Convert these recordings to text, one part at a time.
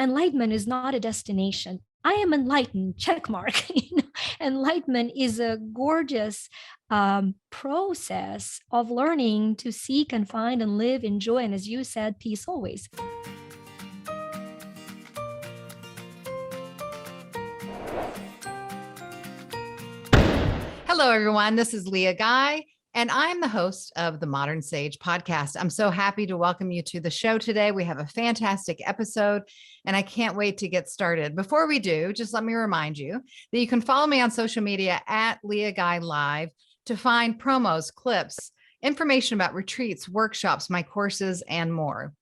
enlightenment is not a destination. I am enlightened, check mark. Enlightenment is a gorgeous process of learning to seek and find and live, enjoy, and as you said, peace always. Hello, everyone. This is Leah Guy, and I'm the host of the Modern Sage podcast. I'm so happy to welcome you to the show today. We have a fantastic episode, and I can't wait to get started. Before we do, just let me remind you that you can follow me on social media at Leah Guy Live to find promos, clips, information about retreats, workshops, my courses, and more.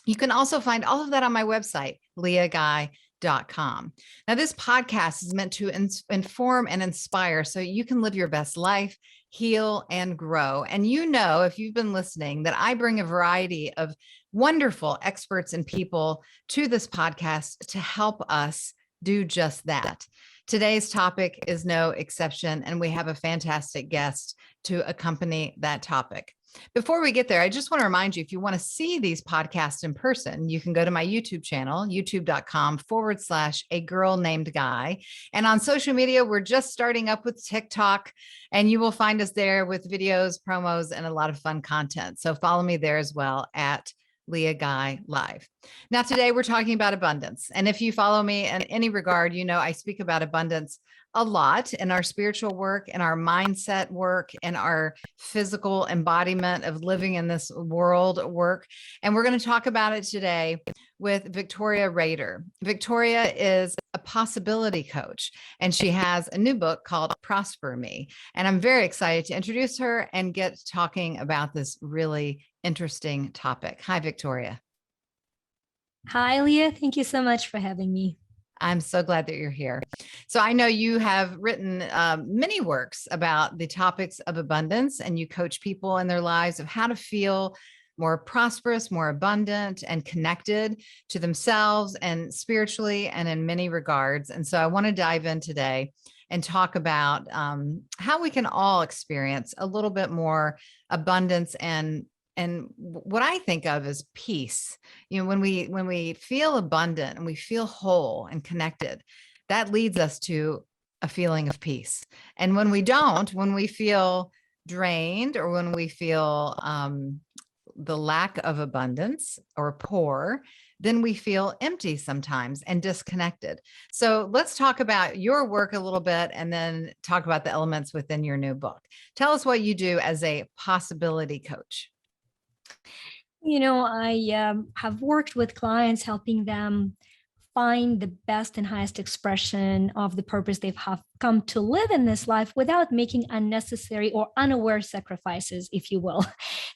You can also find all of that on my website, leahguy.com. Now, this podcast is meant to inform and inspire so you can live your best life, heal, and grow. And you know, if you've been listening, that I bring a variety of wonderful experts and people to this podcast to help us do just that. Today's topic is no exception, and we have a fantastic guest to accompany that topic. Before we get there, I just want to remind you, if you want to see these podcasts in person, you can go to my YouTube channel, youtube.com/a girl named Guy. And on social media, we're just starting up with TikTok, and you will find us there with videos, promos, and a lot of fun content. So follow me there as well at Leah Guy Live. Now, today we're talking about abundance. And if you follow me in any regard, you know I speak about abundance a lot in our spiritual work, in our mindset work, in our physical embodiment of living in this world work. And we're going to talk about it today with Victoria Rader. Victoria is a possibility coach, and she has a new book called Prosper Me. And I'm very excited to introduce her and get talking about this really interesting topic. Hi, Victoria. Hi, Leah. Thank you so much for having me. I'm so glad that you're here. So I know you have written many works about the topics of abundance, and you coach people in their lives of how to feel more prosperous, more abundant, and connected to themselves and spiritually and in many regards. And so I want to dive in today and talk about how we can all experience a little bit more abundance and what I think of as peace. You know, when we feel abundant and we feel whole and connected, that leads us to a feeling of peace. And when we don't, when we feel drained, or when we feel the lack of abundance or poor, then we feel empty sometimes and disconnected. So let's talk about your work a little bit, and then talk about the elements within your new book. Tell us what you do as a possibility coach. I have worked with clients, helping them find the best and highest expression of the purpose they've come to live in this life without making unnecessary or unaware sacrifices, if you will.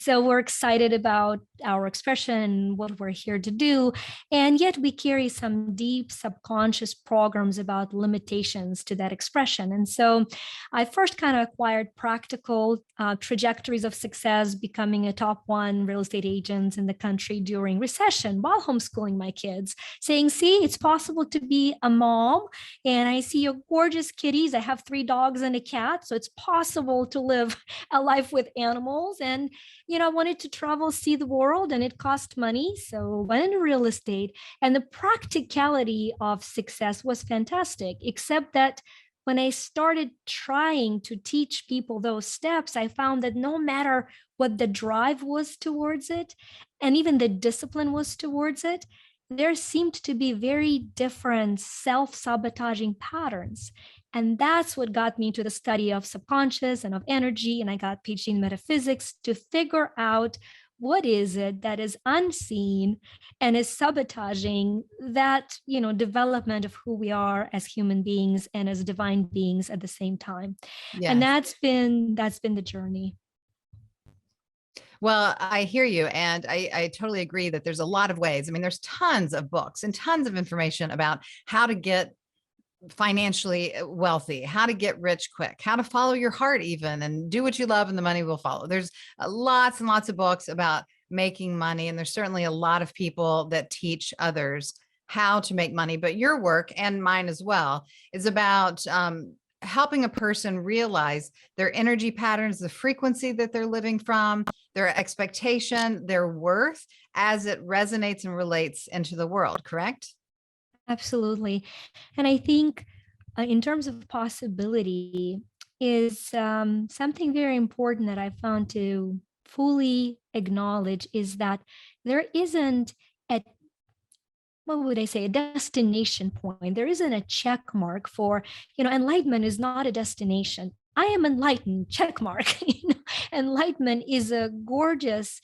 So we're excited about our expression, what we're here to do, and yet we carry some deep subconscious programs about limitations to that expression. And so I first kind of acquired practical trajectories of success, becoming a top 1 real estate agent in the country during recession while homeschooling my kids, saying, see, it's possible to be a mom, and I see your gorgeous kitties. I have 3 dogs and a cat, so it's possible to live a life with animals. And I wanted to travel, see the world, and it cost money, so went into real estate. And the practicality of success was fantastic, except that when I started trying to teach people those steps, I found that no matter what the drive was towards it, and even the discipline was towards it, there seemed to be very different self-sabotaging patterns. And that's what got me into the study of subconscious and of energy. And I got PhD in metaphysics to figure out what is it that is unseen and is sabotaging that, development of who we are as human beings and as divine beings at the same time. Yes. And that's been the journey. Well, I hear you. And I totally agree that there's a lot of ways. I mean, there's tons of books and tons of information about how to get financially wealthy, how to get rich quick, how to follow your heart even, and do what you love and the money will follow. There's lots and lots of books about making money. And there's certainly a lot of people that teach others how to make money. But your work, and mine as well, is about helping a person realize their energy patterns, the frequency that they're living from, their expectation, their worth, as it resonates and relates into the world, correct? Absolutely. And I think in terms of possibility is something very important that I found to fully acknowledge is that there isn't a, what would I say, a destination point. There isn't a check mark for, enlightenment is not a destination. I am enlightened, check mark. Enlightenment is a gorgeous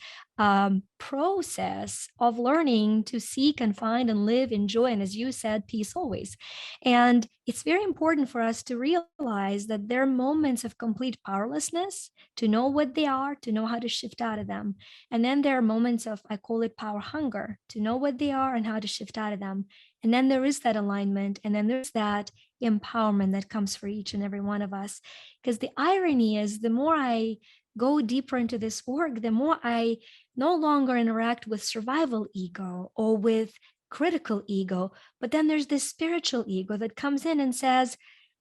process of learning to seek and find and live in joy. And as you said, peace always. And it's very important for us to realize that there are moments of complete powerlessness, to know what they are, to know how to shift out of them. And then there are moments of, I call it power hunger, to know what they are and how to shift out of them. And then there is that alignment. And then there's that empowerment that comes for each and every one of us. Because the irony is, the more I go deeper into this work, the more I no longer interact with survival ego or with critical ego. But then there's this spiritual ego that comes in and says,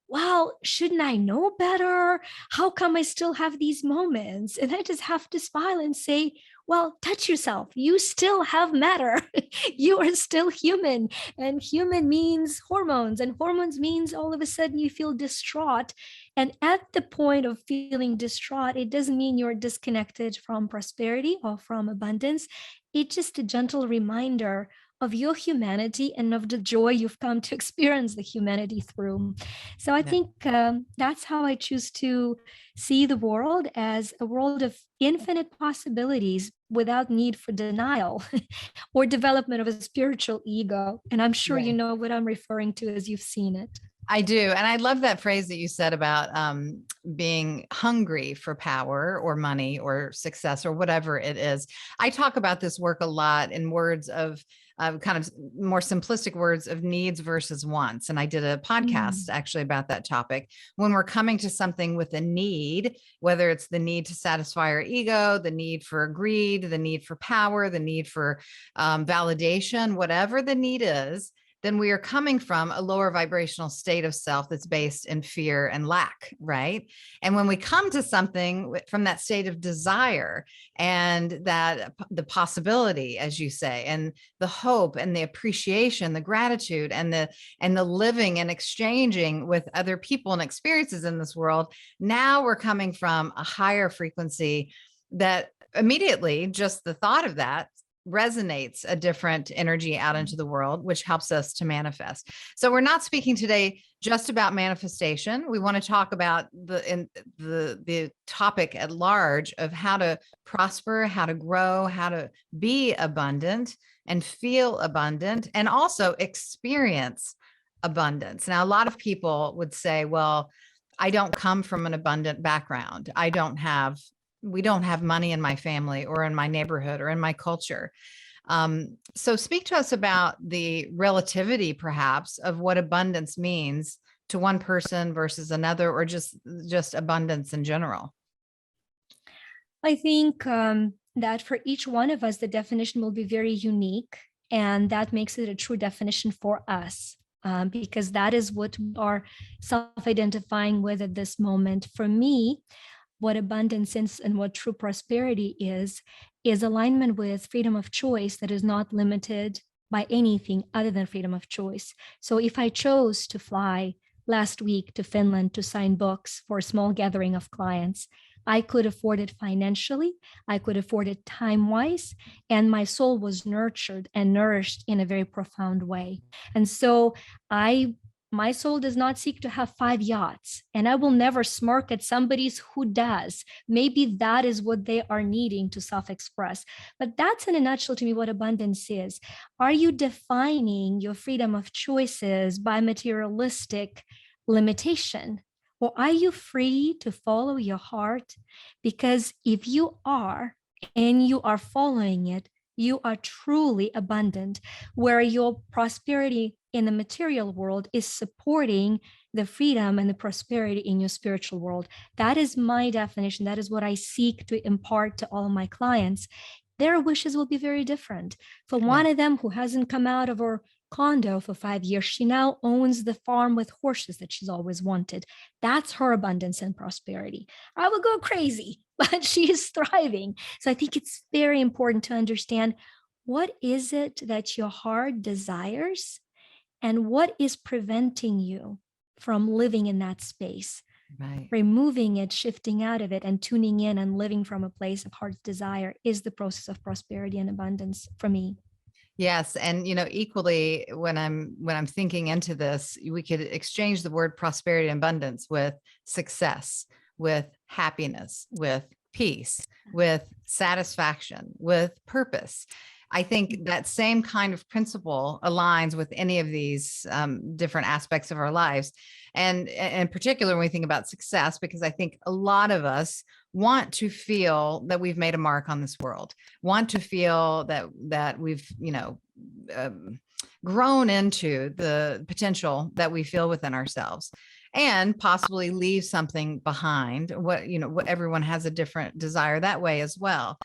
well, shouldn't I know better? How come I still have these moments? And I just have to smile and say, well, touch yourself. You still have matter. You are still human. And human means hormones. And hormones means all of a sudden you feel distraught. And at the point of feeling distraught, it doesn't mean you're disconnected from prosperity or from abundance. It's just a gentle reminder of your humanity and of the joy you've come to experience the humanity through. So I Yeah. think that's how I choose to see the world, as a world of infinite possibilities without need for denial or development of a spiritual ego. And I'm sure Yeah. you know what I'm referring to as you've seen it. I do. And I love that phrase that you said about being hungry for power or money or success or whatever it is. I talk about this work a lot in words of kind of more simplistic words of needs versus wants. And I did a podcast Mm. actually about that topic. When we're coming to something with a need, whether it's the need to satisfy our ego, the need for greed, the need for power, the need for validation, whatever the need is, then we are coming from a lower vibrational state of self that's based in fear and lack, right? And when we come to something from that state of desire and that the possibility, as you say, and the hope and the appreciation, the gratitude and the living and exchanging with other people and experiences in this world, now we're coming from a higher frequency that immediately just the thought of that resonates a different energy out into the world, which helps us to manifest. So we're not speaking today just about manifestation. We want to talk about the topic at large of how to prosper, how to grow, how to be abundant and feel abundant, and also experience abundance. Now, a lot of people would say, well, I don't come from an abundant background. We don't have money in my family or in my neighborhood or in my culture. So speak to us about the relativity, perhaps, of what abundance means to one person versus another, or just abundance in general. I think that for each one of us, the definition will be very unique. And that makes it a true definition for us, because that is what we are self identifying with at this moment. For me, what abundance is and what true prosperity is alignment with freedom of choice that is not limited by anything other than freedom of choice. So if I chose to fly last week to Finland to sign books for a small gathering of clients, I could afford it financially, I could afford it time-wise, and my soul was nurtured and nourished in a very profound way. And so my soul does not seek to have 5 yachts, and I will never smirk at somebody who does. Maybe that is what they are needing to self-express. But that's in a nutshell to me what abundance is. Are you defining your freedom of choices by materialistic limitation? Or are you free to follow your heart? Because if you are, and you are following it, you are truly abundant, where your prosperity in the material world is supporting the freedom and the prosperity in your spiritual world. That is my definition. That is what I seek to impart to all of my clients. Their wishes will be very different. For Yeah. one of them who hasn't come out of her condo for 5 years, she now owns the farm with horses that she's always wanted. That's her abundance and prosperity. I would go crazy, but she is thriving. So I think it's very important to understand, what is it that your heart desires, and what is preventing you from living in that space. Right. Removing it, shifting out of it, and tuning in and living from a place of heart's desire is the process of prosperity and abundance for me. Yes. And, equally when I'm thinking into this, we could exchange the word prosperity and abundance with success, with happiness, with peace, with satisfaction, with purpose. I think that same kind of principle aligns with any of these different aspects of our lives. And in particular, when we think about success, because I think a lot of us want to feel that we've made a mark on this world, want to feel that we've, grown into the potential that we feel within ourselves, and possibly leave something behind. What everyone has a different desire that way as well.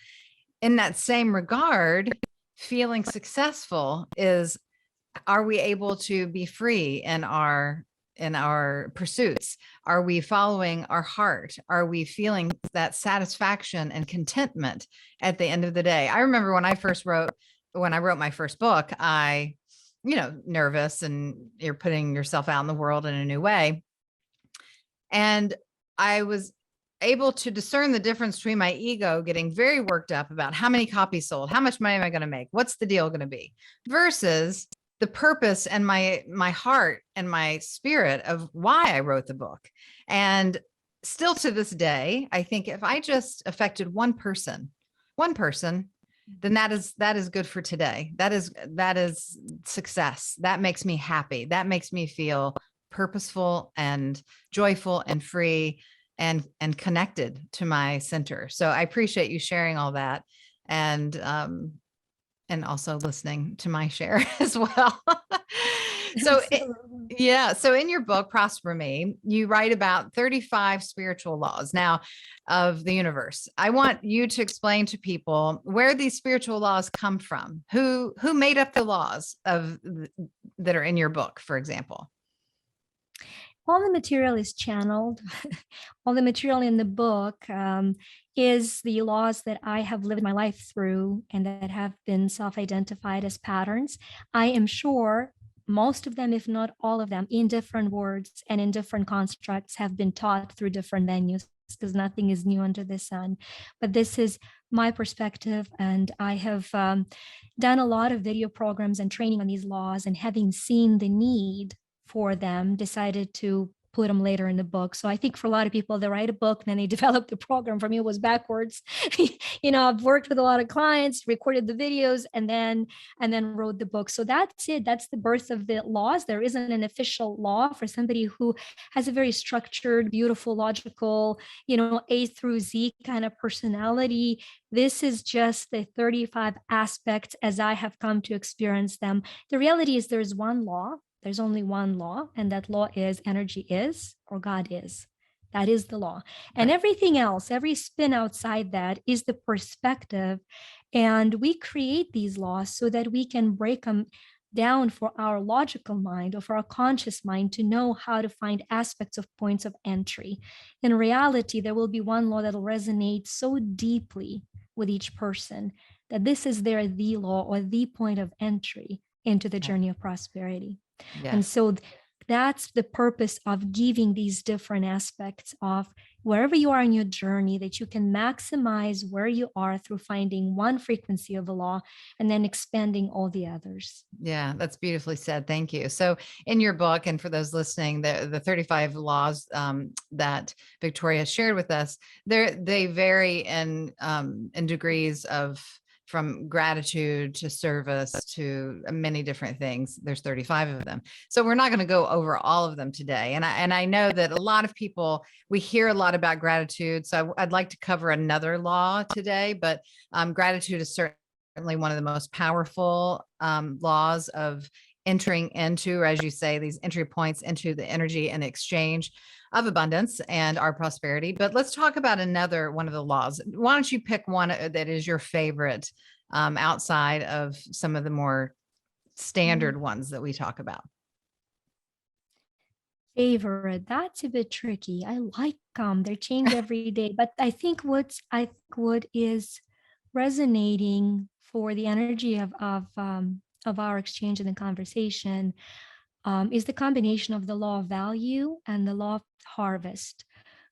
In that same regard, feeling successful is, are we able to be free in our pursuits? Are we following our heart? Are we feeling that satisfaction and contentment at the end of the day? I remember when I wrote my first book, I, nervous, and you're putting yourself out in the world in a new way. And I was able to discern the difference between my ego getting very worked up about how many copies sold, how much money am I going to make, what's the deal going to be, versus the purpose and my heart and my spirit of why I wrote the book. And still to this day, I think if I just affected one person, then that is good for today. That is success. That makes me happy. That makes me feel purposeful and joyful and free and connected to my center. So I appreciate you sharing all that, and also listening to my share as well. So so in your book, Prosper Me, you write about 35 spiritual laws now of the universe. I want you to explain to people where these spiritual laws come from. Who made up the laws that are in your book, for example? All the material is channeled. All the material in the book is the laws that I have lived my life through and that have been self-identified as patterns. I am sure most of them, if not all of them, in different words and in different constructs, have been taught through different venues, because nothing is new under the sun. But this is my perspective, and I have done a lot of video programs and training on these laws, and having seen the need for them, decided to put them later in the book. So I think for a lot of people, they write a book and then they develop the program. For me, it was backwards. I've worked with a lot of clients, recorded the videos, and then wrote the book. So that's it. That's the birth of the laws. There isn't an official law for somebody who has a very structured, beautiful, logical, A through Z kind of personality. This is just the 35 aspects as I have come to experience them. The reality is there's one law. There's only one law, and that law is energy is, or God is. That is the law. And everything else, every spin outside that, is the perspective. And we create these laws so that we can break them down for our logical mind or for our conscious mind to know how to find aspects of points of entry. In reality, there will be one law that will resonate so deeply with each person that this is the law or the point of entry into the journey of prosperity. Yes. And so that's the purpose of giving these different aspects of wherever you are in your journey, that you can maximize where you are through finding one frequency of the law and then expanding all the others. Yeah, that's beautifully said. Thank you. So in your book, and for those listening, the 35 laws that Victoria shared with us, they vary in degrees of, from gratitude to service to many different things. There's 35 of them. So we're not going to go over all of them today. And I know that a lot of people, we hear a lot about gratitude. So I'd like to cover another law today, but gratitude is certainly one of the most powerful laws of entering into, as you say, these entry points into the energy and exchange of abundance and our prosperity. But let's talk about another one of the laws. Why don't you pick one that is your favorite outside of some of the more standard ones that we talk about? Favorite, that's a bit tricky. I like them. They change every day. But I think what is resonating for the energy of our exchange and the conversation is the combination of the law of value and the law of harvest.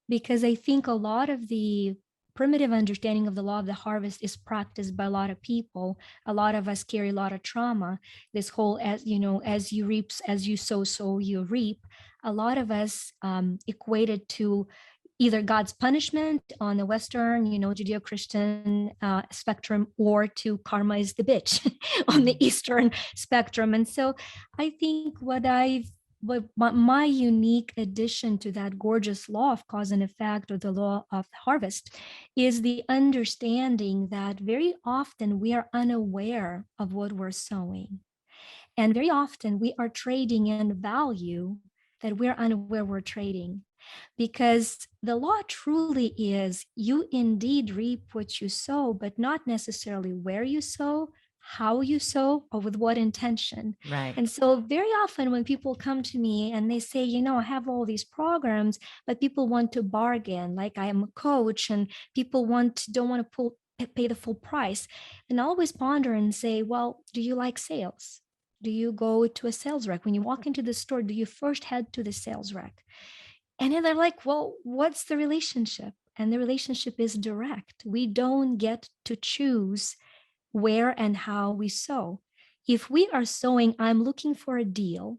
Because I think a lot of the primitive understanding of the law of the harvest is practiced by a lot of people. A lot of us carry a lot of trauma. This whole, as you know, as you reap, as you sow, so you reap. A lot of us equated to either God's punishment on the Western, Judeo-Christian spectrum, or to karma is the bitch on the Eastern spectrum. And so I think but my unique addition to that gorgeous law of cause and effect, or the law of harvest, is the understanding that very often we are unaware of what we're sowing. And very often we are trading in value that we're unaware we're trading. Because the law truly is, you indeed reap what you sow, but not necessarily where you sow, how you sow, or with what intention. Right. And so very often when people come to me and they say, I have all these programs, but people want to bargain, like I am a coach, and people don't want to pay the full price. And I always ponder and say, well, do you like sales? Do you go to a sales rec? When you walk into the store, do you first head to the sales rec? And then they're like, well, what's the relationship? And the relationship is direct. We don't get to choose where and how we sow. If we are sowing, I'm looking for a deal,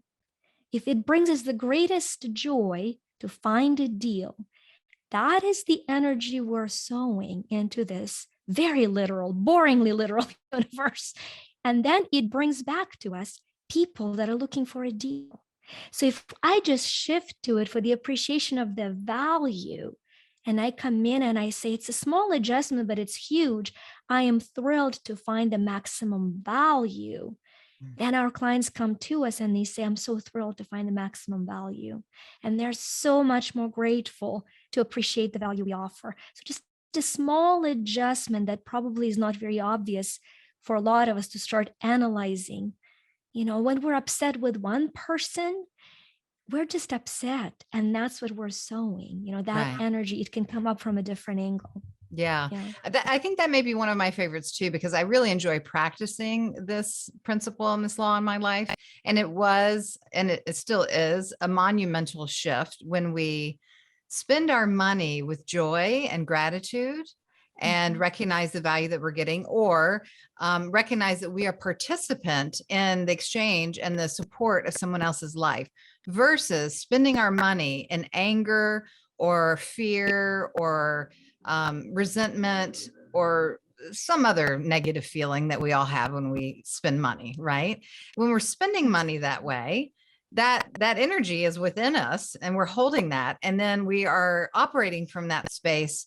if it brings us the greatest joy to find a deal, that is the energy we're sowing into this very literal, boringly literal universe. And then it brings back to us people that are looking for a deal. So if I just shift to it for the appreciation of the value, and I come in and I say, it's a small adjustment, but it's huge, I am thrilled to find the maximum value. Then our clients come to us and they say, I'm so thrilled to find the maximum value. And they're so much more grateful to appreciate the value we offer. So just a small adjustment that probably is not very obvious for a lot of us to start analyzing. When we're upset with one person, we're just upset. And that's what we're sowing. That Right. energy, it can come up from a different angle. Yeah. I think that may be one of my favorites too, because I really enjoy practicing this principle and this law in my life. And it was, and it still is, a monumental shift when we spend our money with joy and gratitude and recognize the value that we're getting, or recognize that we are participant in the exchange and the support of someone else's life, versus spending our money in anger or fear or resentment or some other negative feeling that we all have when we spend money, right? When we're spending money that way, that energy is within us and we're holding that. And then we are operating from that space,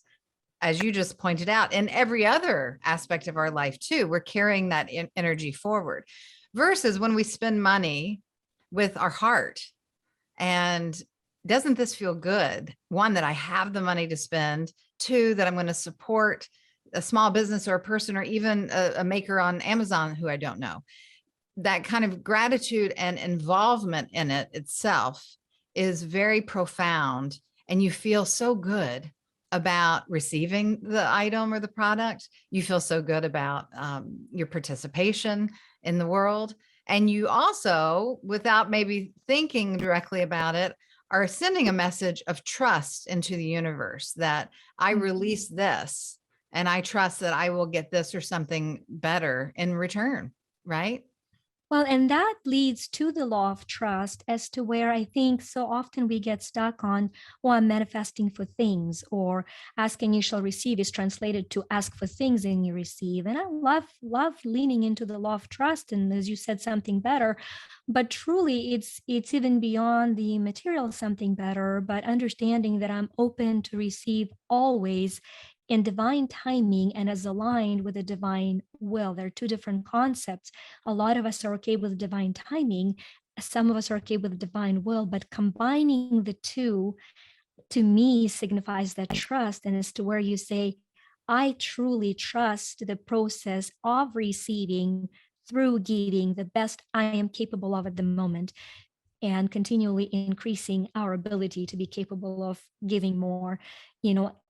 as you just pointed out, in every other aspect of our life too. We're carrying that energy forward, versus when we spend money with our heart. And doesn't this feel good? One, that I have the money to spend. Two, that I'm going to support a small business or a person, or even a maker on Amazon who I don't know. That kind of gratitude and involvement in it itself is very profound. And you feel so good about receiving the item or the product. You feel so good about your participation in the world. And you also, without maybe thinking directly about it, are sending a message of trust into the universe, that I release this and I trust that I will get this or something better in return, right? Well, and that leads to the law of trust, as to where I think so often we get stuck on, oh, I'm manifesting for things, or ask and you shall receive is translated to ask for things and you receive. And I love leaning into the law of trust. And as you said, something better, but truly it's even beyond the material something better, but understanding that I'm open to receive always in divine timing and as aligned with the divine will. There are two different concepts. A lot of us are okay with divine timing. Some of us are okay with divine will, but combining the two, to me, signifies that trust. And as to where you say, I truly trust the process of receiving through giving the best I am capable of at the moment, and continually increasing our ability to be capable of giving more,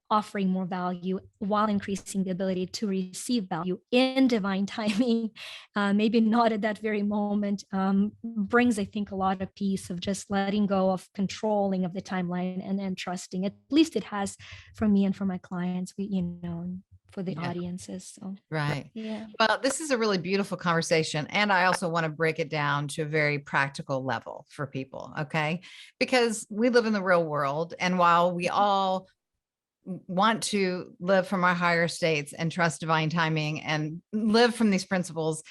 offering more value while increasing the ability to receive value in divine timing, maybe not at that very moment, brings, I think, a lot of peace of just letting go of controlling of the timeline and then trusting. At least it has for me and for my clients, for the audiences. So, right. yeah. Well, this is a really beautiful conversation. And I also want to break it down to a very practical level for people. Okay. Because we live in the real world. And while we all want to live from our higher states and trust divine timing and live from these principles,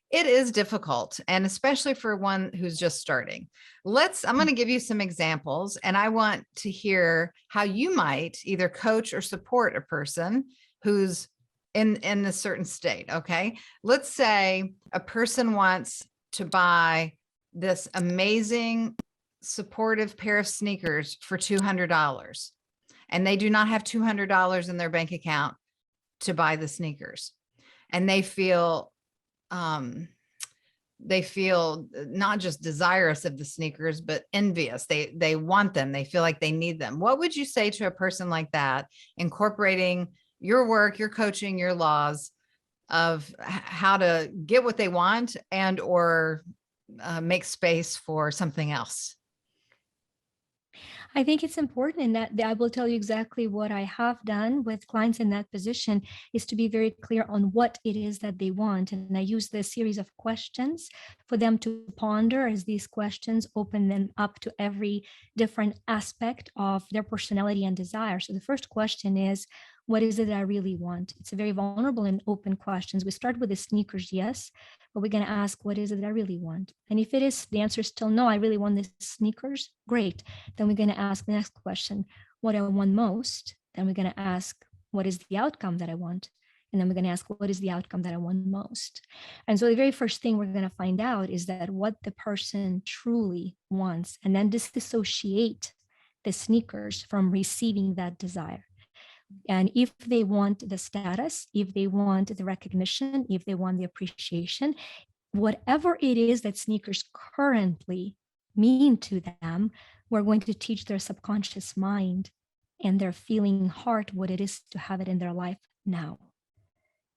it is difficult. And especially for one who's just starting. I'm going to give you some examples, and I want to hear how you might either coach or support a person who's in a certain state. Okay. Let's say a person wants to buy this amazing supportive pair of sneakers for $200. And they do not have $200 in their bank account to buy the sneakers. And they feel not just desirous of the sneakers, but envious. They want them. They feel like they need them. What would you say to a person like that, incorporating your work, your coaching, your laws of how to get what they want and or make space for something else? I think it's important in that I will tell you exactly what I have done with clients in that position is to be very clear on what it is that they want. And I use this series of questions for them to ponder as these questions open them up to every different aspect of their personality and desire. So the first question is, what is it that I really want? It's a very vulnerable and open questions. We start with the sneakers, yes, but we're going to ask, what is it that I really want? And if it is, the answer is still no, I really want the sneakers, great. Then we're going to ask the next question, what I want most. Then we're going to ask, what is the outcome that I want? And then we're going to ask, what is the outcome that I want most? And so the very first thing we're going to find out is that what the person truly wants, and then disassociate the sneakers from receiving that desire. And if they want the status, if they want the recognition, if they want the appreciation, whatever it is that sneakers currently mean to them, we're going to teach their subconscious mind and their feeling heart what it is to have it in their life now.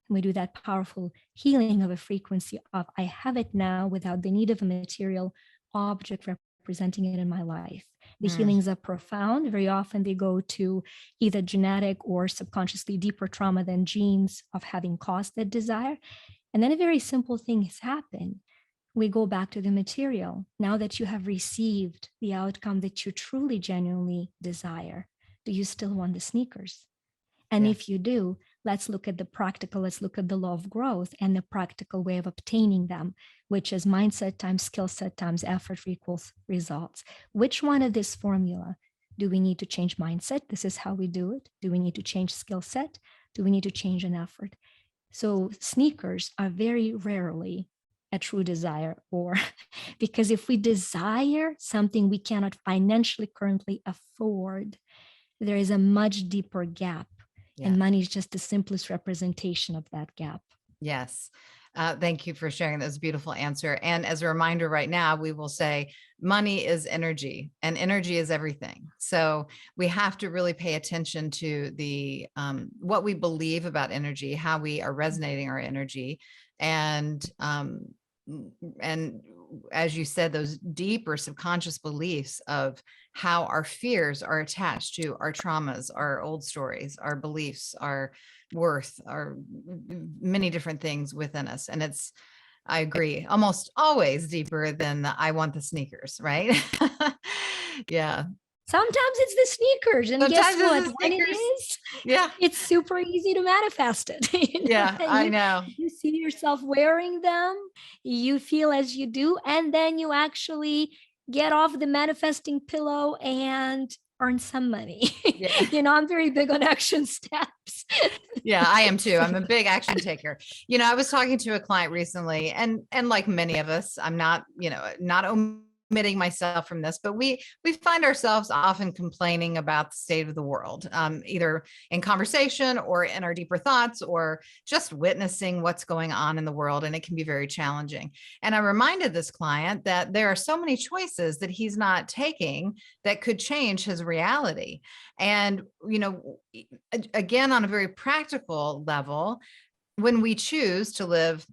And we do that powerful healing of a frequency of I have it now without the need of a material object representing it in my life. The healings are profound. Very often they go to either genetic or subconsciously deeper trauma than genes of having caused that desire. And then a very simple thing has happened. We go back to the material. Now that you have received the outcome that you truly, genuinely desire, do you still want the sneakers? And if you do, let's look at the practical, let's look at the law of growth and the practical way of obtaining them, which is mindset times skill set times effort equals results. Which one of this formula do we need to change mindset? This is how we do it. Do we need to change skill set? Do we need to change an effort? So sneakers are very rarely a true desire, or because if we desire something we cannot financially currently afford, there is a much deeper gap. Yeah. And money is just the simplest representation of that gap. Yes. Thank you for sharing this beautiful answer. And as a reminder right now, we will say money is energy and energy is everything. So we have to really pay attention to the what we believe about energy, how we are resonating our energy. And as you said, those deeper subconscious beliefs of how our fears are attached to our traumas, our old stories, our beliefs, our worth, our many different things within us. And I agree, almost always deeper than the I want the sneakers, right? Yeah. Sometimes it's the sneakers. And sometimes guess what? When it is, it's super easy to manifest it. I know. You see yourself wearing them, you feel as you do, and then you actually get off the manifesting pillow and earn some money. I'm very big on action steps. Yeah, I am too. I'm a big action taker. I was talking to a client recently, and like many of us, I'm not, not omitting myself from this, but we find ourselves often complaining about the state of the world, either in conversation or in our deeper thoughts, or just witnessing what's going on in the world. And it can be very challenging. And I reminded this client that there are so many choices that he's not taking that could change his reality. And, again, on a very practical level, when we choose to live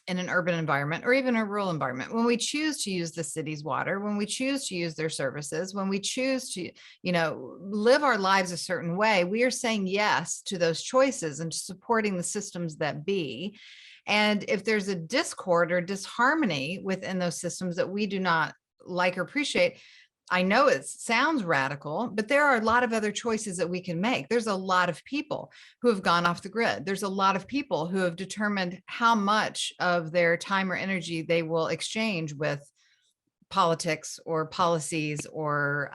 in an urban environment or even a rural environment, when we choose to use the city's water, when we choose to use their services, when we choose to, live our lives a certain way, we are saying yes to those choices and supporting the systems that be. And if there's a discord or disharmony within those systems that we do not like or appreciate, I know it sounds radical, but there are a lot of other choices that we can make. There's a lot of people who have gone off the grid. There's a lot of people who have determined how much of their time or energy they will exchange with politics or policies or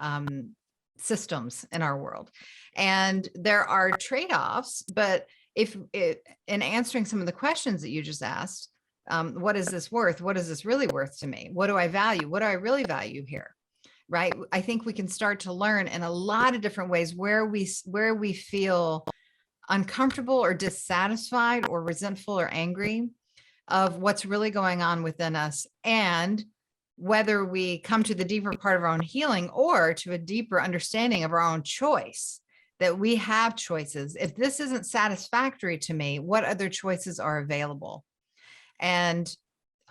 systems in our world. And there are trade-offs, but in answering some of the questions that you just asked, what is this worth? What is this really worth to me? What do I value? What do I really value here? Right? I think we can start to learn in a lot of different ways where we feel uncomfortable or dissatisfied or resentful or angry of what's really going on within us, and whether we come to the deeper part of our own healing or to a deeper understanding of our own choice, that we have choices. If this isn't satisfactory to me, what other choices are available? And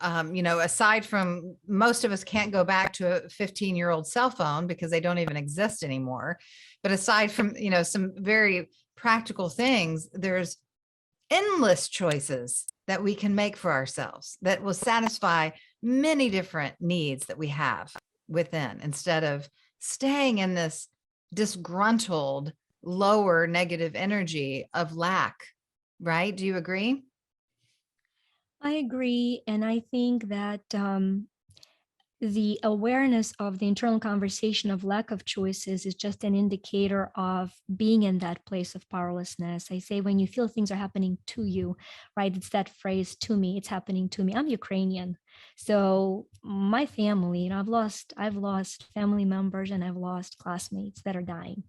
aside from, most of us can't go back to a 15-year-old cell phone because they don't even exist anymore. But aside from, some very practical things, there's endless choices that we can make for ourselves that will satisfy many different needs that we have within, instead of staying in this disgruntled, lower negative energy of lack. Right? Do you agree? I agree. And I think that the awareness of the internal conversation of lack of choices is just an indicator of being in that place of powerlessness. I say, when you feel things are happening to you, right? It's that phrase, to me, it's happening to me. I'm Ukrainian. So my family, I've lost family members and I've lost classmates that are dying.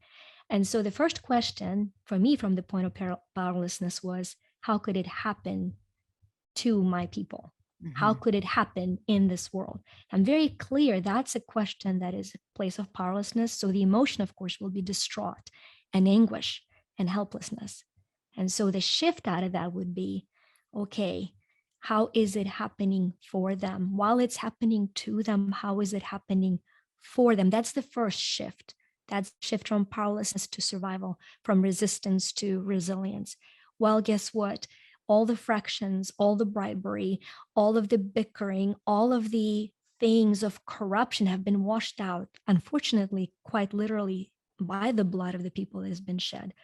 And so the first question for me from the point of powerlessness was, how could it happen to my people? How could it happen in this world? I'm very clear that's a question that is a place of powerlessness. So the emotion, of course, will be distraught and anguish and helplessness. And so the shift out of that would be, okay, how is it happening for them? While it's happening to them, how is it happening for them? That's the first shift. That's shift from powerlessness to survival, from resistance to resilience. Well, guess what? All the fractions, all the bribery, all of the bickering, all of the things of corruption have been washed out, unfortunately, quite literally, by the blood of the people that has been shed.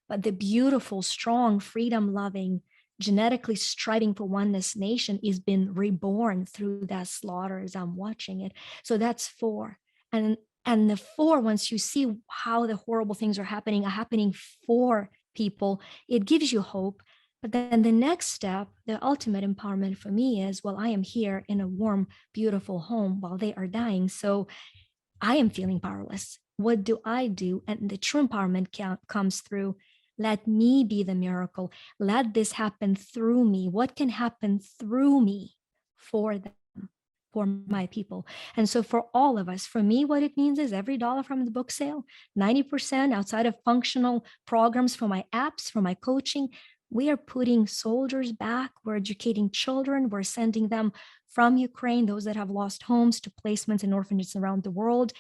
But the beautiful, strong, freedom-loving, genetically striving for oneness nation is been reborn through that slaughter as I'm watching it. So that's 4. And the 4, once you see how the horrible things are happening for people, it gives you hope. But then the next step, the ultimate empowerment for me is, well, I am here in a warm, beautiful home while they are dying. So I am feeling powerless. What do I do? And the true empowerment comes through, let me be the miracle. Let this happen through me. What can happen through me for them, for my people? And so for all of us, for me, what it means is every dollar from the book sale, 90% outside of functional programs for my apps, for my coaching, we are putting soldiers back. We're educating children. We're sending them from Ukraine, those that have lost homes, to placements in orphanages around the world.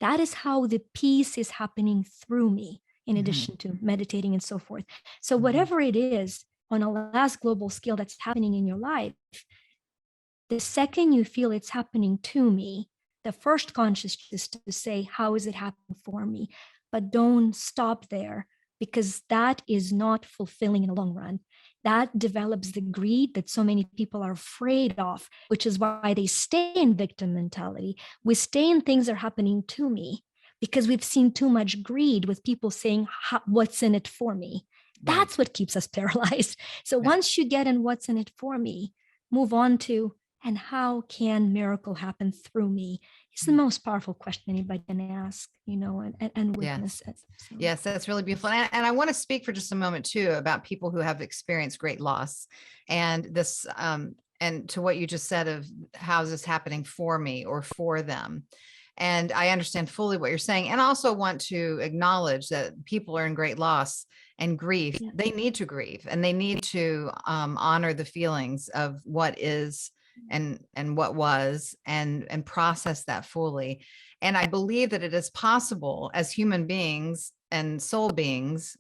That is how the peace is happening through me, in addition to meditating and so forth. So whatever it is on a last global scale that's happening in your life, the second you feel it's happening to me, the first conscious is to say, how is it happening for me? But don't stop there, because that is not fulfilling in the long run. That develops the greed that so many people are afraid of, which is why they stay in victim mentality. We stay in things that are happening to me because we've seen too much greed with people saying, what's in it for me? Right. That's what keeps us paralyzed. So once you get in what's in it for me, move on to, And how can miracle happen through me? It's the most powerful question anybody can ask, and Yes. witness it. So. Yes, that's really beautiful. And I want to speak for just a moment too about people who have experienced great loss, and this, and to what you just said of how is this happening for me or for them. And I understand fully what you're saying. And also want to acknowledge that people are in great loss and grief. Yeah. They need to grieve, and they need to honor the feelings of what is and what was, and process that fully. And I believe that it is possible as human beings and soul beings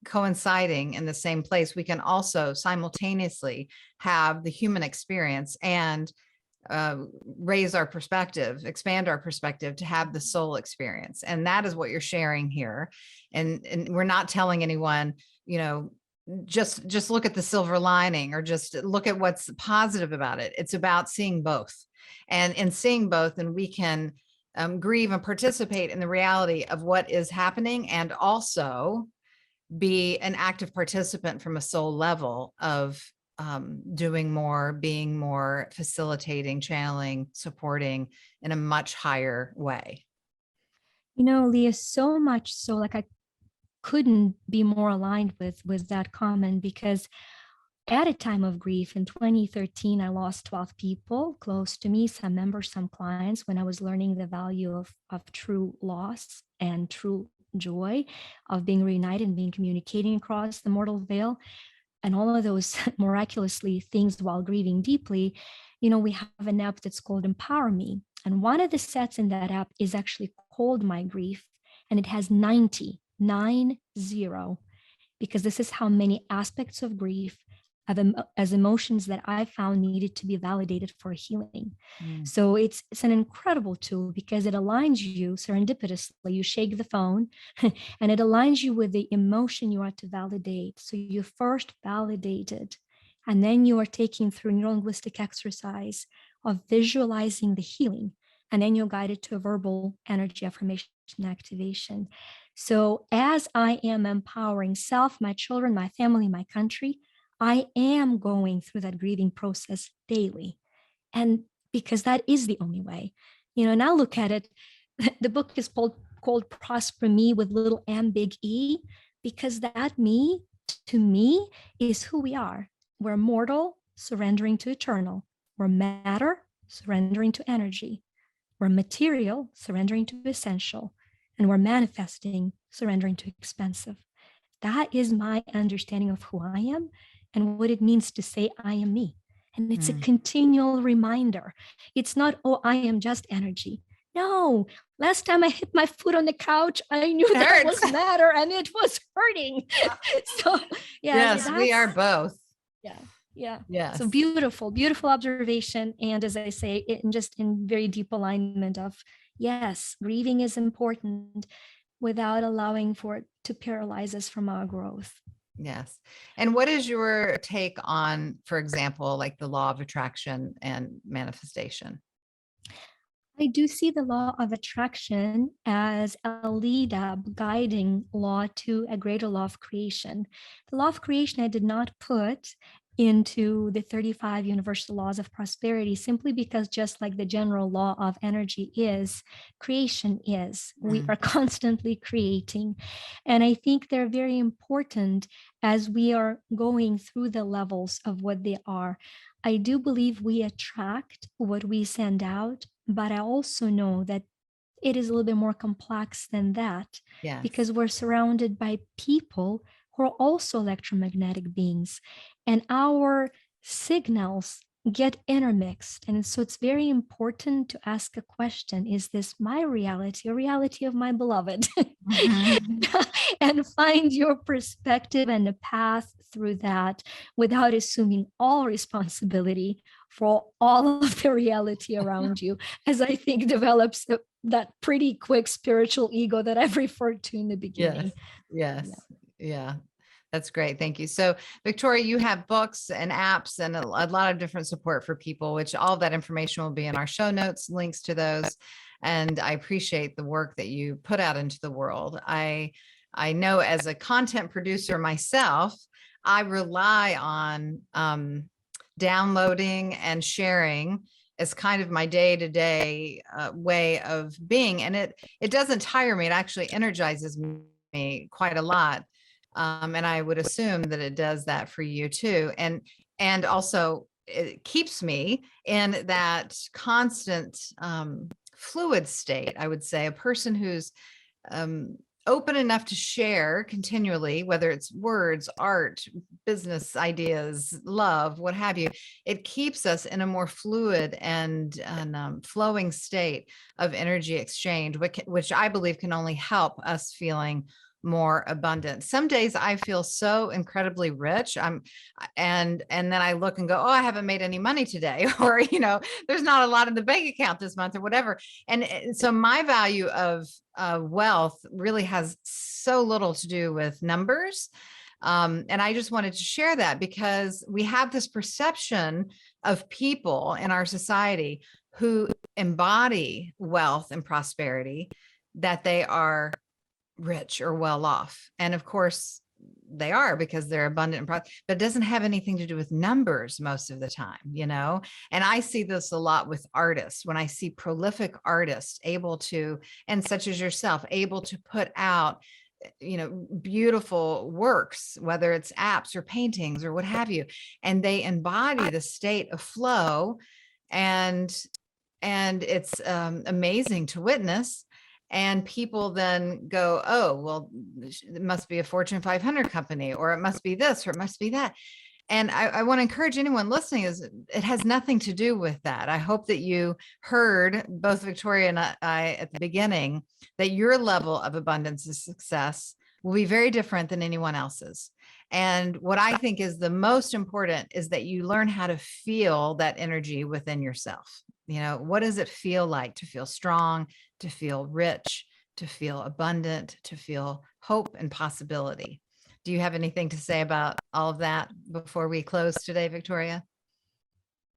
coinciding in the same place, we can also simultaneously have the human experience and raise our perspective, expand our perspective to have the soul experience. And that is what you're sharing here. And we're not telling anyone, just look at the silver lining or just look at what's positive about it. It's about seeing both. And in seeing both, then we can grieve and participate in the reality of what is happening, and also be an active participant from a soul level of doing more, being more, facilitating, channeling, supporting in a much higher way. Leah, so much so, like, I couldn't be more aligned with that comment, because at a time of grief in 2013, I lost 12 people close to me, some members, some clients, when I was learning the value of true loss and true joy of being reunited and being communicating across the mortal veil, and all of those miraculously things while grieving deeply. We have an app that's called Empower Me. And one of the sets in that app is actually called My Grief, and it has 90, because this is how many aspects of grief as emotions that I found needed to be validated for healing. So it's an incredible tool, because it aligns you serendipitously. You shake the phone and it aligns you with the emotion you are to validate. So you first validate it, and then you are taking through neurolinguistic exercise of visualizing the healing, and then you're guided to a verbal energy affirmation activation. So as I am empowering self, my children, my family, my country, I am going through that grieving process daily. And because that is the only way, now look at it. The book is called Prosper Me with little m, big E, because that me, to me, is who we are. We're mortal, surrendering to eternal. We're matter, surrendering to energy. We're material, surrendering to essential. And we're manifesting, surrendering to expensive. That is my understanding of who I am and what it means to say I am me. And it's a continual reminder. It's not, oh, I am just energy. No, last time I hit my foot on the couch, I knew that was matter and it was hurting. So yeah. Yes, we are both. Yeah. Yeah. Yes. So beautiful observation. And as I say, just in very deep alignment of, yes, grieving is important without allowing for it to paralyze us from our growth. Yes. And what is your take on, for example, like the law of attraction and manifestation? I do see the law of attraction as a lead up, guiding law to a greater law of creation. The law of creation I did not put into the 35 universal laws of prosperity, simply because, just like the general law of energy is, creation is. We are constantly creating. And I think they're very important as we are going through the levels of what they are. I do believe we attract what we send out, but I also know that it is a little bit more complex than that. Yes. Because we're surrounded by people who are also electromagnetic beings, and our signals get intermixed. And so it's very important to ask a question: is this my reality or reality of my beloved? And find your perspective and a path through that without assuming all responsibility for all of the reality around you, as I think develops that pretty quick spiritual ego that I've referred to in the beginning. Yes. Yeah. That's great. Thank you. So, Victoria, you have books and apps and a lot of different support for people, which all of that information will be in our show notes, links to those. And I appreciate the work that you put out into the world. I know, as a content producer myself, I rely on downloading and sharing as kind of my day-to-day way of being. And it doesn't tire me. It actually energizes me quite a lot. And I would assume that it does that for you too. And also it keeps me in that constant fluid state. I would say a person who's open enough to share continually, whether it's words, art, business ideas, love, what have you, it keeps us in a more fluid and flowing state of energy exchange, which I believe can only help us feeling more abundant. Some days I feel so incredibly rich. And then I look and go, oh, I haven't made any money today, or, there's not a lot in the bank account this month or whatever. And so my value of wealth really has so little to do with numbers. And I just wanted to share that because we have this perception of people in our society who embody wealth and prosperity, that they are rich or well off. And of course they are, because they're abundant, but it doesn't have anything to do with numbers most of the time, And I see this a lot with artists. When I see prolific artists able to, and such as yourself, able to put out, beautiful works, whether it's apps or paintings or what have you, and they embody the state of flow, and it's amazing to witness. And people then go, oh, well, it must be a Fortune 500 company, or it must be this, or it must be that. And I want to encourage anyone listening, is it has nothing to do with that. I hope that you heard, both Victoria and I at the beginning, that your level of abundance and success will be very different than anyone else's. And what I think is the most important is that you learn how to feel that energy within yourself. What does it feel like to feel strong, to feel rich, to feel abundant, to feel hope and possibility? Do you have anything to say about all of that before we close today, Victoria?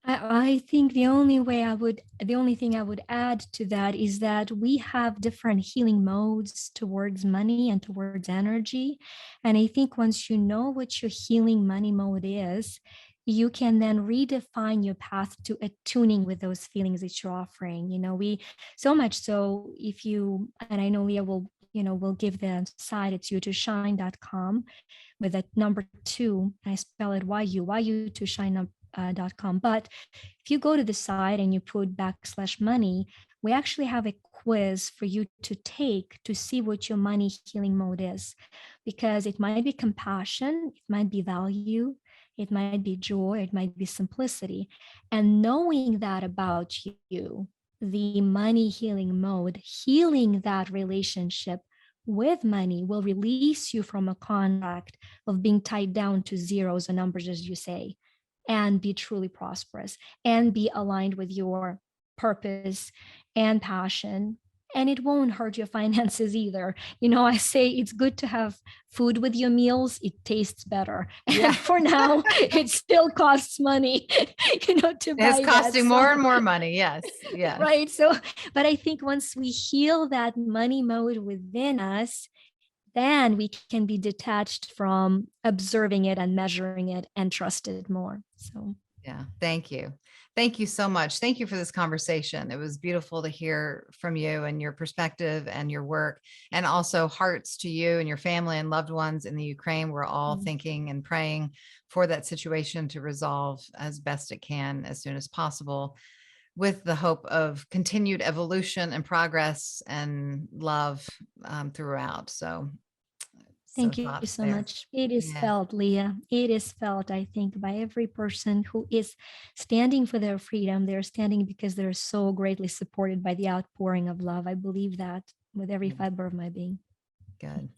I think the only thing I would add to that is that we have different healing modes towards money and towards energy. And I think once you know what your healing money mode is, you can then redefine your path to attuning with those feelings that you're offering. We so much so, if you, and I know Leah will give the site, it's you to shine.com with that number 2. I spell it YU to shine.com. But if you go to the site and you put /money, we actually have a quiz for you to take to see what your money healing mode is, because it might be compassion, it might be value, it might be joy, it might be simplicity. And knowing that about you, the money healing mode, healing that relationship with money will release you from a contract of being tied down to zeros or numbers, as you say, and be truly prosperous and be aligned with your purpose and passion. And it won't hurt your finances either. I say it's good to have food with your meals. It tastes better. Yeah. And for now, it still costs money, to buy that. It's costing more and more money. Yes. Yeah. Right. So, but I think once we heal that money mode within us, then we can be detached from observing it and measuring it and trust it more. So, yeah. Thank you. Thank you so much. Thank you for this conversation. It was beautiful to hear from you and your perspective and your work, and also hearts to you and your family and loved ones in the Ukraine. We're all thinking and praying for that situation to resolve as best it can as soon as possible, with the hope of continued evolution and progress and love throughout. So thank you so much. It is felt, Leah. It is felt, I think, by every person who is standing for their freedom. They're standing because they're so greatly supported by the outpouring of love. I believe that with every fiber of my being. Good.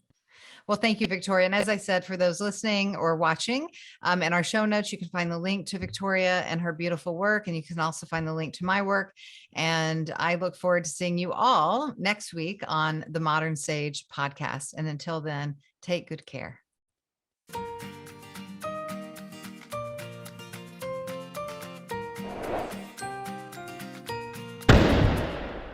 Well, thank you, Victoria. And as I said, for those listening or watching, in our show notes, you can find the link to Victoria and her beautiful work. And you can also find the link to my work. And I look forward to seeing you all next week on the Modern Sage podcast. And until then, take good care.